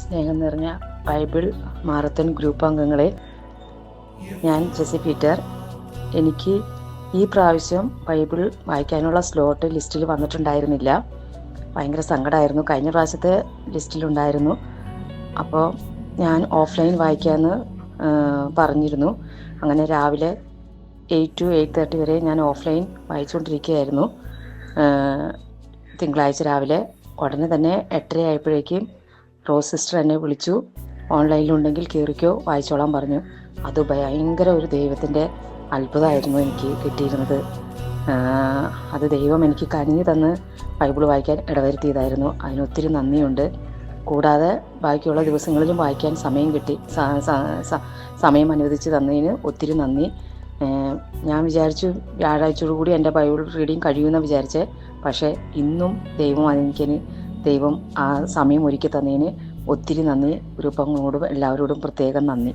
സ്നേഹം നിറഞ്ഞ Bible marathon group അംഗങ്ങളെ, ഞാൻ ജെസി പീറ്റർ. എനിക്ക് ഈ പ്രാവശ്യം ബൈബിൾ വായിക്കാനുള്ള സ്ലോട്ട് ലിസ്റ്റിൽ വന്നിട്ടുണ്ടായിരുന്നില്ല. ഭയങ്കര സങ്കടമായിരുന്നു. കഴിഞ്ഞ പ്രാവശ്യത്തെ ലിസ്റ്റിലുണ്ടായിരുന്നു. അപ്പോൾ ഞാൻ ഓഫ്ലൈൻ വായിക്കാമെന്ന് പറഞ്ഞിരുന്നു. അങ്ങനെ രാവിലെ 8 to 8:30 വരെ ഞാൻ ഓഫ്ലൈൻ വായിച്ചുകൊണ്ടിരിക്കുകയായിരുന്നു. തിങ്കളാഴ്ച രാവിലെ ഉടനെ തന്നെ 8:30 ആയപ്പോഴേക്കും റോസ് സിസ്റ്റർ എന്നെ വിളിച്ചു. ഓൺലൈനിലുണ്ടെങ്കിൽ കയറിക്കോ, വായിച്ചോളാൻ പറഞ്ഞു. അത് ഭയങ്കര ഒരു ദൈവത്തിൻ്റെ അത്ഭുതമായിരുന്നു എനിക്ക് കിട്ടിയിരുന്നത്. അത് ദൈവം എനിക്ക് കനിഞ്ഞു തന്ന് ബൈബിൾ വായിക്കാൻ ഇടവരുത്തിയതായിരുന്നു. അതിനൊത്തിരി നന്ദിയുണ്ട്. കൂടാതെ ബാക്കിയുള്ള ദിവസങ്ങളിലും വായിക്കാൻ സമയം കിട്ടി. സമയം അനുവദിച്ച് തന്നതിന് ഒത്തിരി നന്ദി. ഞാൻ വിചാരിച്ചു വ്യാഴാഴ്ചയോടുകൂടി എൻ്റെ ബൈബിൾ റീഡിങ് കഴിയുമെന്ന് വിചാരിച്ചേ. പക്ഷേ ഇന്നും ദൈവം ആ സമയം ഒരുക്കി തന്നതിന് ഒത്തിരി നന്ദി. ഗ്രൂപ്പ് അംഗങ്ങളോടും എല്ലാവരോടും പ്രത്യേകം നന്ദി.